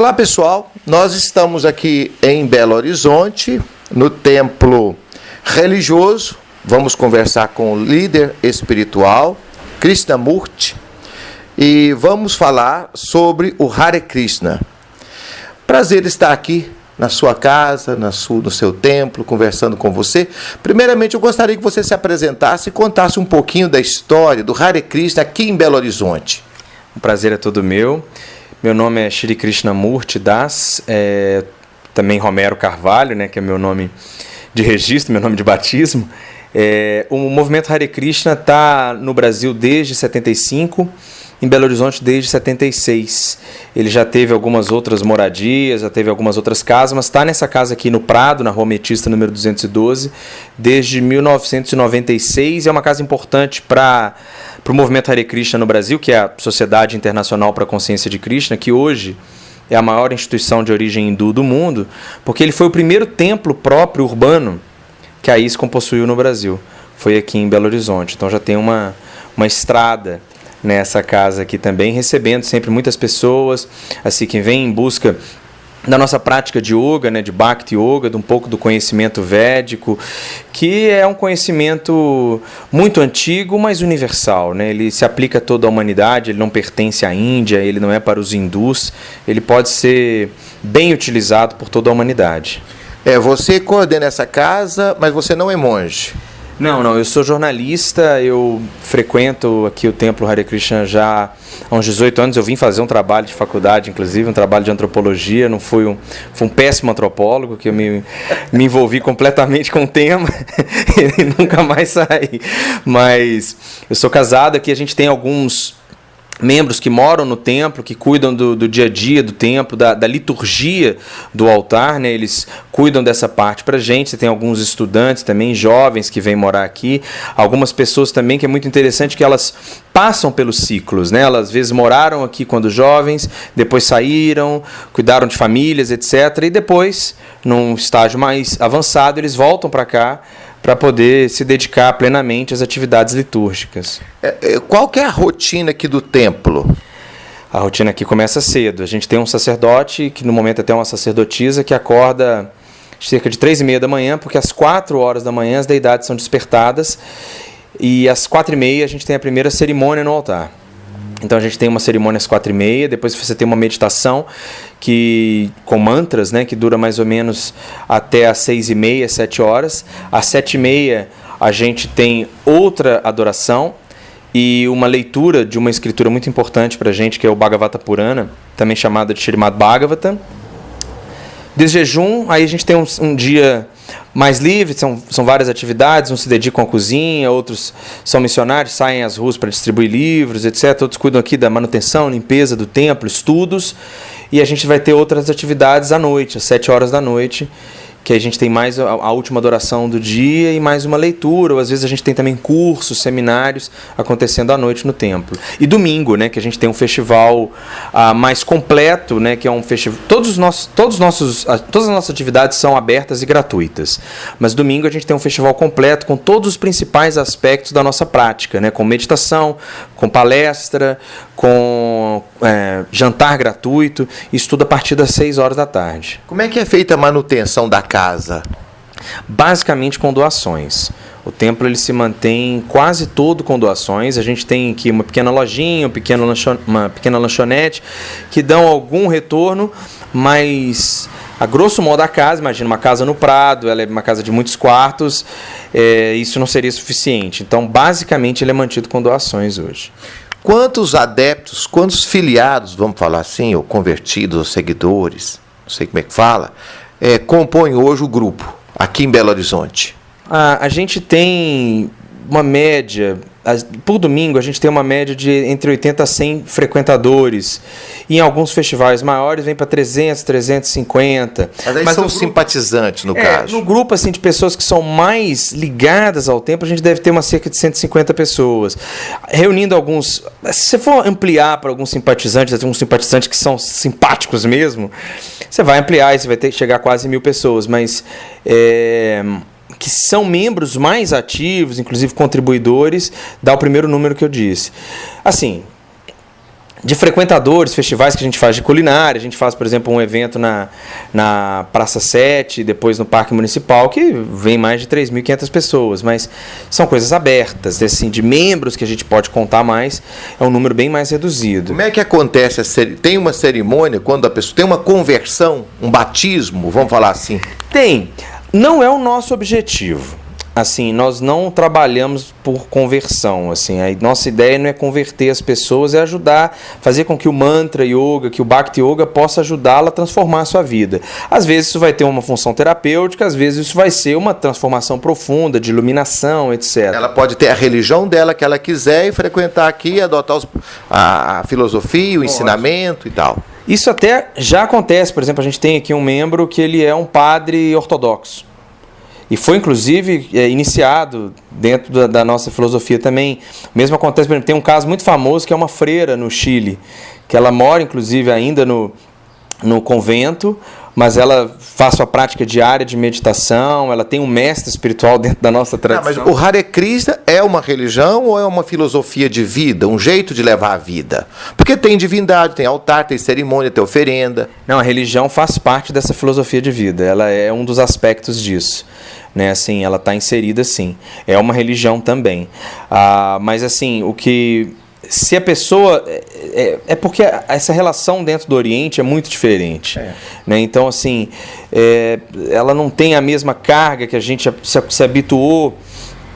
Olá pessoal, nós estamos aqui em Belo Horizonte, no templo religioso. Vamos conversar com o líder espiritual, Krishnamurti, e vamos falar sobre o Hare Krishna. Prazer estar aqui na sua casa, no seu templo, conversando com você. Primeiramente, eu gostaria que você se apresentasse e contasse um pouquinho da história do Hare Krishna aqui em Belo Horizonte. O prazer é todo meu. Meu nome é Shri Krishnamurti Das, também Romero Carvalho, né, que é meu nome de registro, meu nome de batismo. O movimento Hare Krishna está no Brasil desde 75, em Belo Horizonte desde 76. Ele já teve algumas outras moradias, já teve algumas outras casas, mas está nessa casa aqui no Prado, na Rua Metista, número 212, desde 1996. É uma casa importante para o movimento Hare Krishna no Brasil, que é a Sociedade Internacional para a Consciência de Krishna, que hoje é a maior instituição de origem hindu do mundo, porque ele foi o primeiro templo próprio urbano que a ISKCON possuiu no Brasil. Foi aqui em Belo Horizonte. Então já tem uma estrada nessa casa aqui também, recebendo sempre muitas pessoas, assim, que vem em busca da nossa prática de yoga, né, de Bhakti Yoga, de um pouco do conhecimento védico, que é um conhecimento muito antigo, mas universal, né? Ele se aplica a toda a humanidade, ele não pertence à Índia, ele não é para os hindus, ele pode ser bem utilizado por toda a humanidade. Você coordena essa casa, mas você não é monge. Não, eu sou jornalista, eu frequento aqui o Templo Hare Krishna já há uns 18 anos. Eu vim fazer um trabalho de faculdade, inclusive, um trabalho de antropologia. Não fui um péssimo antropólogo, que eu me envolvi completamente com o tema e nunca mais saí. Mas eu sou casado aqui, a gente tem alguns membros que moram no templo, que cuidam do dia a dia do templo, da liturgia do altar, né? Eles cuidam dessa parte para a gente. Você tem alguns estudantes também, jovens, que vêm morar aqui. Algumas pessoas também, que é muito interessante, que elas passam pelos ciclos, né? Elas às vezes moraram aqui quando jovens, depois saíram, cuidaram de famílias, etc. E depois, num estágio mais avançado, eles voltam para cá para poder se dedicar plenamente às atividades litúrgicas. Qual que é a rotina aqui do templo? A rotina aqui começa cedo. A gente tem um sacerdote, que no momento até uma sacerdotisa, que acorda cerca de 3h30 da manhã, porque às 4 horas da manhã as deidades são despertadas, e às 4h30 a gente tem a primeira cerimônia no altar. Então a gente tem uma cerimônia às 4h30, depois você tem uma meditação com mantras, né, que dura mais ou menos até às 6h30, 7 horas. Às 7h30 a gente tem outra adoração e uma leitura de uma escritura muito importante para a gente, que é o Bhagavata Purana, também chamada de Srimad Bhagavatam. De jejum, aí a gente tem um dia mais livre, são várias atividades, uns se dedicam à cozinha, outros são missionários, saem às ruas para distribuir livros, etc. Outros cuidam aqui da manutenção, limpeza do templo, estudos, e a gente vai ter outras atividades à noite, às 7 horas da noite, que a gente tem mais a última adoração do dia e mais uma leitura, ou às vezes a gente tem também cursos, seminários acontecendo à noite no templo. E domingo, né, que a gente tem um festival mais completo, né, que é um festival. Todas as nossas atividades são abertas e gratuitas, mas domingo a gente tem um festival completo com todos os principais aspectos da nossa prática, né, com meditação, com palestra, com jantar gratuito, isso tudo a partir das 6 horas da tarde. Como é que é feita a manutenção da casa? Basicamente com doações. O templo ele se mantém quase todo com doações. A gente tem aqui uma pequena lojinha, uma pequena lanchonete que dão algum retorno, mas a grosso modo a casa, imagina uma casa no Prado, ela é uma casa de muitos quartos, isso não seria suficiente. Então basicamente ele é mantido com doações hoje. Quantos adeptos, quantos filiados, vamos falar assim, ou convertidos, ou seguidores, não sei como é que fala, compõem hoje o grupo, aqui em Belo Horizonte? A gente tem uma média, por domingo a gente tem uma média de entre 80 a 100 frequentadores. E em alguns festivais maiores vem para 300, 350. Mas são simpatizantes, no caso. No grupo assim, de pessoas que são mais ligadas ao templo, a gente deve ter cerca de 150 pessoas. Reunindo alguns... Se você for ampliar para alguns simpatizantes que são simpáticos mesmo, você vai ampliar e você vai chegar a quase 1.000 pessoas. Mas... que são membros mais ativos, inclusive contribuidores, dá o primeiro número que eu disse. Assim, de frequentadores, festivais que a gente faz de culinária. A gente faz, por exemplo, um evento na Praça 7, depois no Parque Municipal, que vem mais de 3.500 pessoas, mas são coisas abertas, assim, de membros que a gente pode contar mais, é um número bem mais reduzido. Como é que acontece? Tem uma cerimônia quando a pessoa tem uma conversão, um batismo, vamos falar assim? Tem. Não é o nosso objetivo. Assim, nós não trabalhamos por conversão, assim, a nossa ideia não é converter as pessoas, é ajudar, fazer com que o Mantra Yoga, que o Bhakti Yoga possa ajudá-la a transformar a sua vida. Às vezes isso vai ter uma função terapêutica, às vezes isso vai ser uma transformação profunda, de iluminação, etc. Ela pode ter a religião dela que ela quiser e frequentar aqui, adotar a filosofia, o ensinamento e tal. Isso até já acontece, por exemplo, a gente tem aqui um membro que ele é um padre ortodoxo. E foi, inclusive, iniciado dentro da nossa filosofia também. Mesmo acontece, por exemplo, tem um caso muito famoso que é uma freira no Chile, que ela mora, inclusive, ainda no convento, mas ela faz sua prática diária de meditação, ela tem um mestre espiritual dentro da nossa tradição. Mas o Hare Krishna é uma religião ou é uma filosofia de vida, um jeito de levar a vida? Porque tem divindade, tem altar, tem cerimônia, tem oferenda. Não, a religião faz parte dessa filosofia de vida, ela é um dos aspectos disso. Né, assim, ela está inserida, sim. É uma religião também. Mas, assim, se a pessoa... É porque essa relação dentro do Oriente é muito diferente. Né? Então, assim, ela não tem a mesma carga que a gente se habituou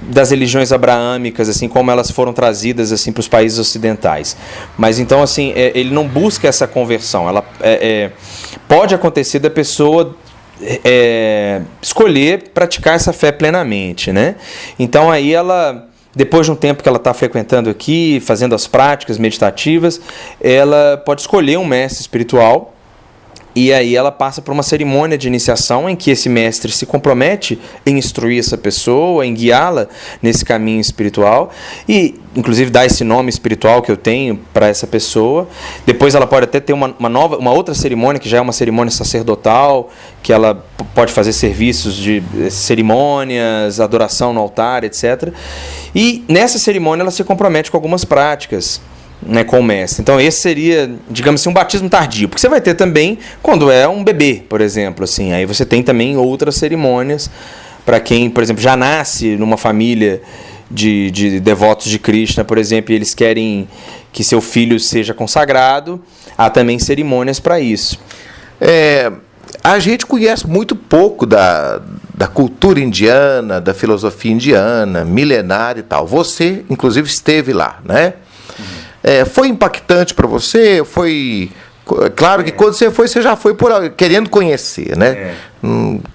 das religiões abraâmicas, assim, como elas foram trazidas assim, para os países ocidentais. Mas, então, assim, ele não busca essa conversão. Pode acontecer da pessoa... escolher praticar essa fé plenamente, né? Então aí ela, depois de um tempo que ela está frequentando aqui, fazendo as práticas meditativas, ela pode escolher um mestre espiritual e aí ela passa por uma cerimônia de iniciação em que esse mestre se compromete em instruir essa pessoa, em guiá-la nesse caminho espiritual e, inclusive, dá esse nome espiritual que eu tenho para essa pessoa. Depois ela pode até ter uma outra cerimônia, que já é uma cerimônia sacerdotal, que ela pode fazer serviços de cerimônias, adoração no altar, etc. E nessa cerimônia ela se compromete com algumas práticas, né, com o mestre. Então esse seria, digamos assim, um batismo tardio, porque você vai ter também quando é um bebê, por exemplo, assim, aí você tem também outras cerimônias para quem, por exemplo, já nasce numa família de devotos de Krishna, por exemplo, e eles querem que seu filho seja consagrado, há também cerimônias para isso. A gente conhece muito pouco da cultura indiana, da filosofia indiana, milenária e tal. Você, inclusive, esteve lá, né? Foi impactante para você? Foi... Claro que quando você foi, você já foi querendo conhecer, né?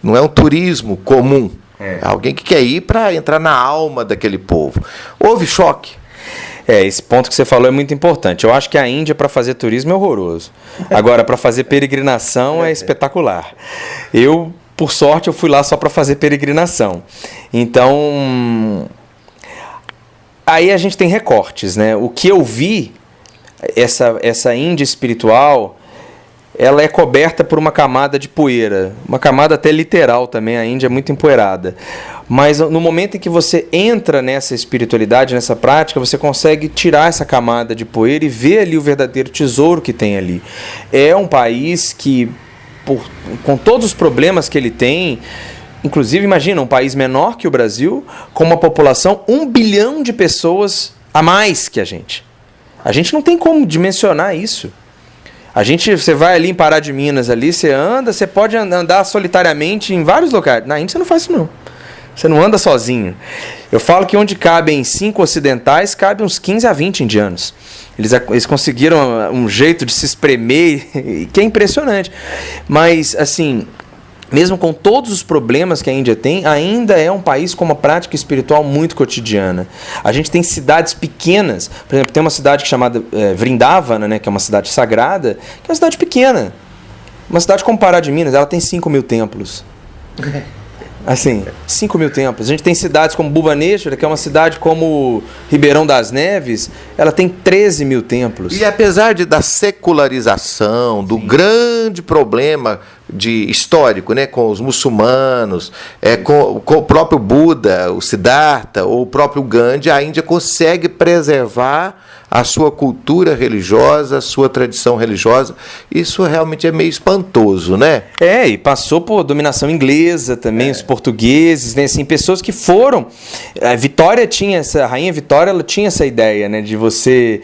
Não é um turismo comum. É alguém que quer ir para entrar na alma daquele povo. Houve choque? Esse ponto que você falou é muito importante. Eu acho que a Índia, para fazer turismo, é horroroso. Agora, para fazer peregrinação, é espetacular. Por sorte, eu fui lá só para fazer peregrinação. Então... Aí a gente tem recortes, né? O que eu vi, essa Índia espiritual, ela é coberta por uma camada de poeira, uma camada até literal também, a Índia é muito empoeirada. Mas no momento em que você entra nessa espiritualidade, nessa prática, você consegue tirar essa camada de poeira e ver ali o verdadeiro tesouro que tem ali. É um país que, com todos os problemas que ele tem... Inclusive, imagina, um país menor que o Brasil, com uma população 1 bilhão de pessoas a mais que a gente. A gente não tem como dimensionar isso. Você vai ali em Pará de Minas, ali, você pode andar solitariamente em vários locais. Na Índia você não faz isso, não. Você não anda sozinho. Eu falo que onde cabem 5 ocidentais, cabe uns 15 a 20 indianos. Eles conseguiram um jeito de se espremer que é impressionante. Mas, assim... Mesmo com todos os problemas que a Índia tem, ainda é um país com uma prática espiritual muito cotidiana. A gente tem cidades pequenas, por exemplo, tem uma cidade chamada Vrindavana, né, que é uma cidade sagrada, que é uma cidade pequena. Uma cidade como Pará de Minas, ela tem 5.000 templos. Assim, 5.000 templos. A gente tem cidades como Bhubaneswar, que é uma cidade como Ribeirão das Neves, ela tem 13.000 templos. E apesar da secularização, do grande problema de histórico, né, com os muçulmanos, com o próprio Buda, o Siddhartha, ou o próprio Gandhi, a Índia consegue preservar a sua cultura religiosa, a sua tradição religiosa. Isso realmente é meio espantoso, né? E passou por dominação inglesa também, os portugueses, né? Assim, pessoas que foram... A Rainha Vitória, ela tinha essa ideia, né? De você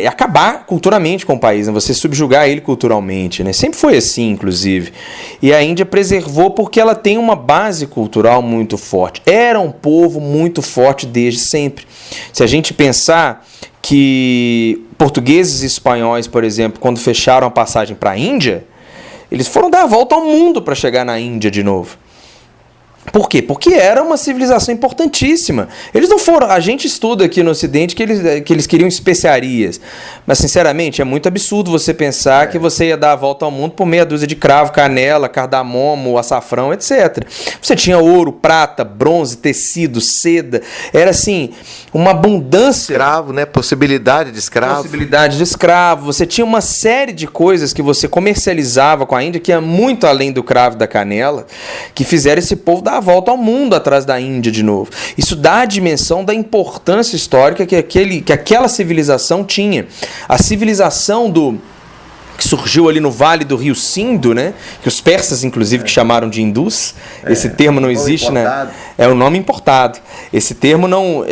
acabar culturalmente com o país, né? Você subjugar ele culturalmente, né? Sempre foi assim, inclusive. E a Índia preservou porque ela tem uma base cultural muito forte. Era um povo muito forte desde sempre. Se a gente pensar que portugueses e espanhóis, por exemplo, quando fecharam a passagem para a Índia, eles foram dar a volta ao mundo para chegar na Índia de novo. Por quê? Porque era uma civilização importantíssima. Eles não foram... A gente estuda aqui no Ocidente que eles queriam especiarias. Mas, sinceramente, é muito absurdo você pensar que você ia dar a volta ao mundo por meia dúzia de cravo, canela, cardamomo, açafrão, etc. Você tinha ouro, prata, bronze, tecido, seda. Era, assim, uma abundância... Escravo, né? Possibilidade de escravo. Possibilidade de escravo. Você tinha uma série de coisas que você comercializava com a Índia que ia muito além do cravo e da canela, que fizeram esse povo dar a volta ao mundo atrás da Índia de novo. Isso dá a dimensão da importância histórica que aquela civilização tinha. A civilização que surgiu ali no vale do rio Sindo, né? Que os persas, inclusive, que chamaram de hindus. Esse termo não existe, né? É um nome importado. Esse termo não...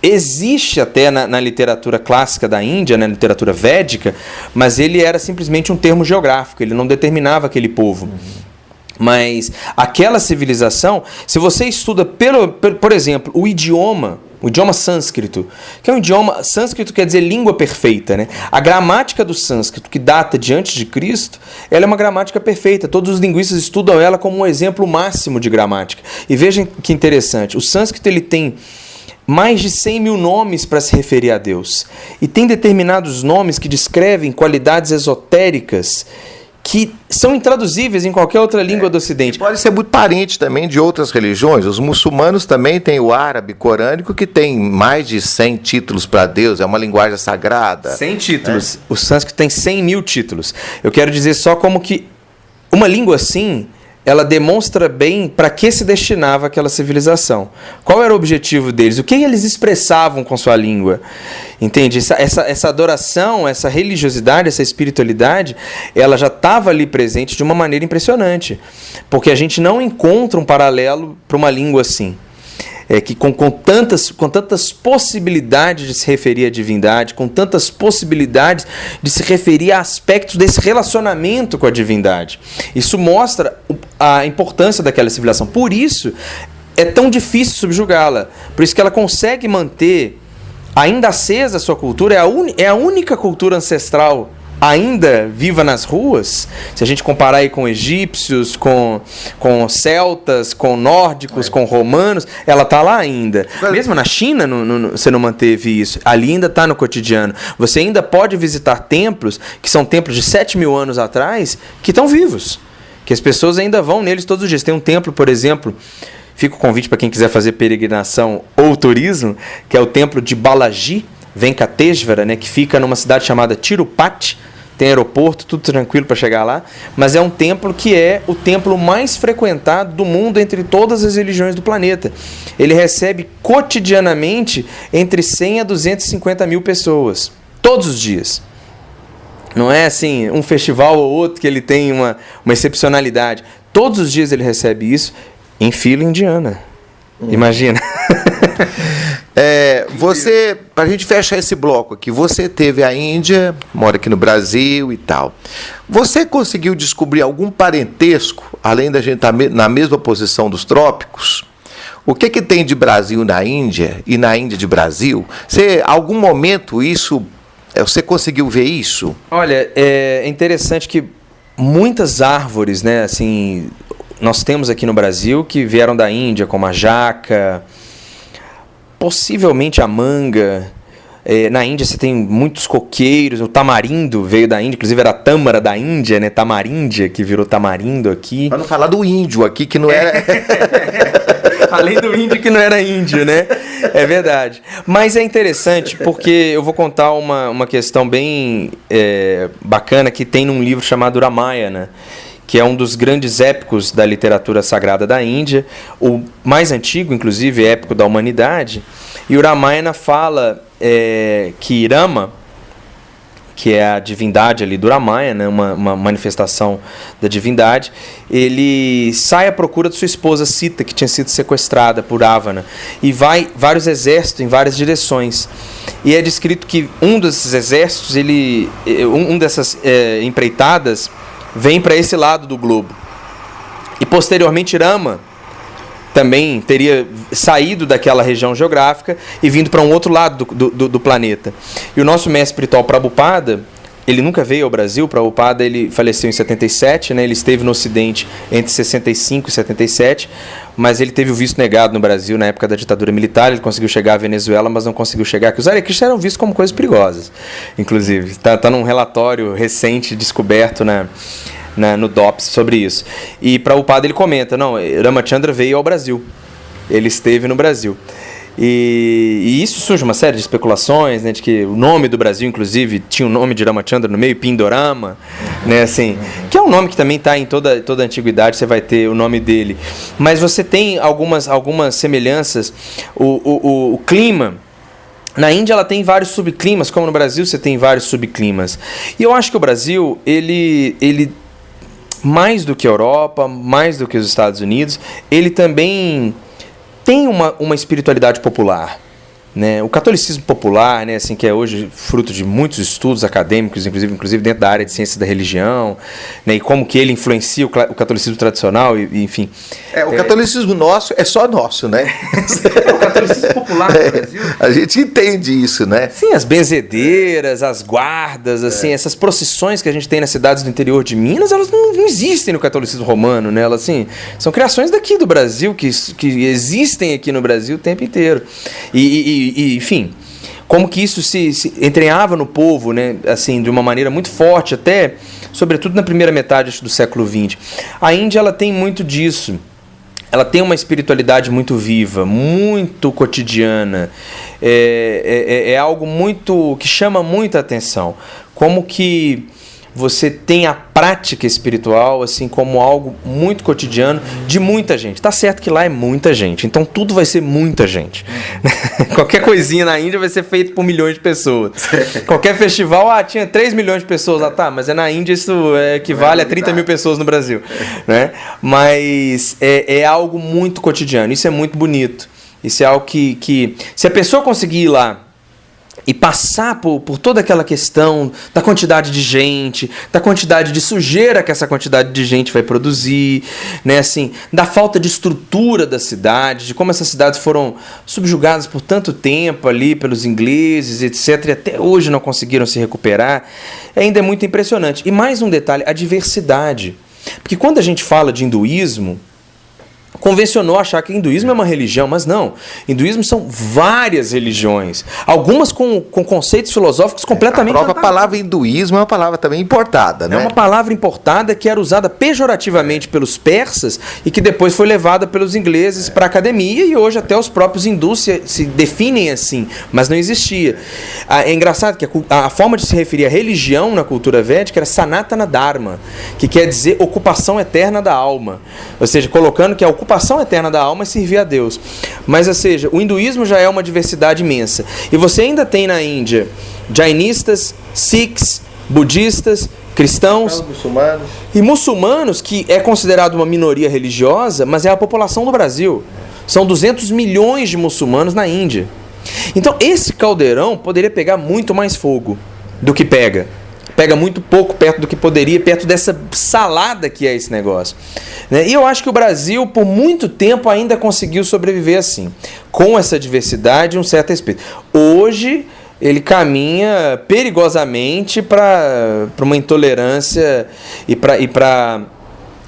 existe até na literatura clássica da Índia, na literatura védica, mas ele era simplesmente um termo geográfico, ele não determinava aquele povo. Mas aquela civilização, se você estuda, por exemplo, o idioma sânscrito, que é um idioma... Sânscrito quer dizer língua perfeita, né? A gramática do sânscrito, que data de antes de Cristo, ela é uma gramática perfeita. Todos os linguistas estudam ela como um exemplo máximo de gramática. E vejam que interessante, o sânscrito ele tem mais de 100 mil nomes para se referir a Deus. E tem determinados nomes que descrevem qualidades esotéricas que são intraduzíveis em qualquer outra língua do Ocidente. Pode ser muito parente também de outras religiões. Os muçulmanos também têm o árabe corânico, que tem mais de 100 títulos para Deus. É uma linguagem sagrada. 100 títulos. O sânscrito tem 100 mil títulos. Eu quero dizer só como que uma língua assim... ela demonstra bem para que se destinava aquela civilização. Qual era o objetivo deles? O que eles expressavam com sua língua? Entende? Essa adoração, essa religiosidade, essa espiritualidade, ela já estava ali presente de uma maneira impressionante. Porque a gente não encontra um paralelo para uma língua assim. Que com tantas possibilidades de se referir à divindade, com tantas possibilidades de se referir a aspectos desse relacionamento com a divindade. Isso mostra a importância daquela civilização. Por isso, é tão difícil subjugá-la. Por isso que ela consegue manter ainda acesa a sua cultura. É a única cultura ancestral ainda viva nas ruas, se a gente comparar aí com egípcios, com celtas, com nórdicos, com romanos, ela está lá ainda. Mesmo na China você não manteve isso. Ali ainda está no cotidiano. Você ainda pode visitar templos, que são templos de 7 mil anos atrás, que estão vivos. Que as pessoas ainda vão neles todos os dias. Tem um templo, por exemplo, fica o convite para quem quiser fazer peregrinação ou turismo, que é o templo de Balaji Venkateshvara, né, que fica numa cidade chamada Tirupati. Tem aeroporto, tudo tranquilo para chegar lá, mas é um templo que é o templo mais frequentado do mundo entre todas as religiões do planeta. Ele recebe cotidianamente entre 100 a 250 mil pessoas, todos os dias. Não é assim, um festival ou outro que ele tem uma excepcionalidade. Todos os dias ele recebe isso em fila indiana. Imagina. Você, para a gente fechar esse bloco aqui, você teve a Índia, mora aqui no Brasil e tal. Você conseguiu descobrir algum parentesco, além da gente estar na mesma posição dos trópicos? O que tem de Brasil na Índia e na Índia de Brasil? Algum momento isso, você conseguiu ver isso? Olha, é interessante que muitas árvores, né, assim, nós temos aqui no Brasil que vieram da Índia, como a jaca, possivelmente a manga. Na Índia você tem muitos coqueiros, o tamarindo veio da Índia, inclusive era a tâmara da Índia, né? Tamaríndia, que virou tamarindo aqui. Para não falar do índio aqui, que não era... Além do índio que não era índio, né? É verdade. Mas é interessante porque eu vou contar uma questão bem bacana que tem num livro chamado Ramayana, que é um dos grandes épicos da literatura sagrada da Índia, o mais antigo, inclusive, épico da humanidade. E o Ramayana fala que Rama, que é a divindade ali do Ramayana, uma manifestação da divindade, ele sai à procura de sua esposa Sita, que tinha sido sequestrada por Ravana, e vai vários exércitos em várias direções. E é descrito que um desses exércitos, dessas empreitadas, vem para esse lado do globo. E posteriormente Rama também teria saído daquela região geográfica e vindo para um outro lado do planeta. E o nosso mestre espiritual Prabhupada, ele nunca veio ao Brasil. Prabhupada, ele faleceu em 77, né? Ele esteve no Ocidente entre 65 e 77, mas ele teve o visto negado no Brasil na época da ditadura militar. Ele conseguiu chegar à Venezuela, mas não conseguiu chegar, que os Hare Krishna eram vistos como coisas perigosas, inclusive. Está num relatório recente descoberto no DOPS sobre isso. E Prabhupada, ele comenta, não, Ramachandra veio ao Brasil, ele esteve no Brasil. E isso surge uma série de especulações, né, de que o nome do Brasil, inclusive, tinha o nome de Ramachandra no meio, Pindorama, né, assim, que é um nome que também está em toda a antiguidade, você vai ter o nome dele. Mas você tem algumas semelhanças. O clima, na Índia ela tem vários subclimas, como no Brasil você tem vários subclimas. E eu acho que o Brasil, ele mais do que a Europa, mais do que os Estados Unidos, ele também tem uma espiritualidade popular, né? O catolicismo popular, né, assim, que é hoje fruto de muitos estudos acadêmicos, inclusive dentro da área de ciências da religião, né, e como que ele influencia o catolicismo tradicional, enfim. O catolicismo nosso é só nosso, né? O catolicismo popular no Brasil. A gente entende isso, né? Sim, as benzedeiras, as guardas, assim, essas procissões que a gente tem nas cidades do interior de Minas, elas não existem no catolicismo romano, né? Elas, assim, são criações daqui do Brasil, que existem aqui no Brasil o tempo inteiro. E enfim, como que isso se entranhava no povo, né, assim, de uma maneira muito forte, até, sobretudo na primeira metade do século XX. A Índia, ela tem muito disso. Ela tem uma espiritualidade muito viva, muito cotidiana. É algo muito que chama muita atenção. Como que você tem a prática espiritual assim como algo muito cotidiano de muita gente. Tá certo que lá é muita gente, então tudo vai ser muita gente. Qualquer coisinha na Índia vai ser feito por milhões de pessoas. Qualquer festival, tinha 3 milhões de pessoas. Mas na Índia isso equivale a 30 mil pessoas no Brasil, né? Mas é algo muito cotidiano, isso é muito bonito. Isso é algo que se a pessoa conseguir ir lá e passar por toda aquela questão da quantidade de gente, da quantidade de sujeira que essa quantidade de gente vai produzir, né, assim, da falta de estrutura da cidade, de como essas cidades foram subjugadas por tanto tempo ali pelos ingleses, etc., e até hoje não conseguiram se recuperar, ainda é muito impressionante. E mais um detalhe, a diversidade. Porque quando a gente fala de hinduísmo, convencionou achar que hinduísmo é uma religião, mas não. Hinduísmo são várias religiões, algumas com conceitos filosóficos completamente... A própria palavra hinduísmo é uma palavra também importada, né? É uma palavra importada que era usada pejorativamente pelos persas e que depois foi levada pelos ingleses para a academia, e hoje até os próprios hindus se definem assim, mas não existia. É engraçado que a forma de se referir à religião na cultura védica era Sanatana Dharma, que quer dizer ocupação eterna da alma, ou seja, colocando que a ocupação eterna da alma é servir a Deus. Mas, ou seja, o hinduísmo já é uma diversidade imensa. E você ainda tem na Índia jainistas, sikhs, budistas, cristãos e muçulmanos, que é considerado uma minoria religiosa, mas é a população do Brasil. São 200 milhões de muçulmanos na Índia. Então, esse caldeirão poderia pegar muito mais fogo do que pega. Pega muito pouco perto do que poderia, perto dessa salada que é esse negócio, né? E eu acho que o Brasil, por muito tempo, ainda conseguiu sobreviver assim, com essa diversidade e um certo respeito. Hoje, ele caminha perigosamente para uma intolerância e para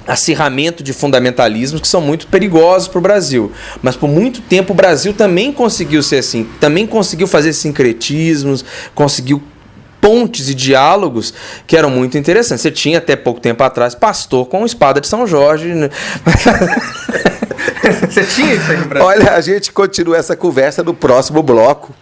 acirramento de fundamentalismos que são muito perigosos para o Brasil. Mas por muito tempo o Brasil também conseguiu ser assim, também conseguiu fazer sincretismos, conseguiu pontes e diálogos que eram muito interessantes. Você tinha até pouco tempo atrás pastor com espada de São Jorge. Você tinha isso aí no Brasil? Olha, a gente continua essa conversa no próximo bloco.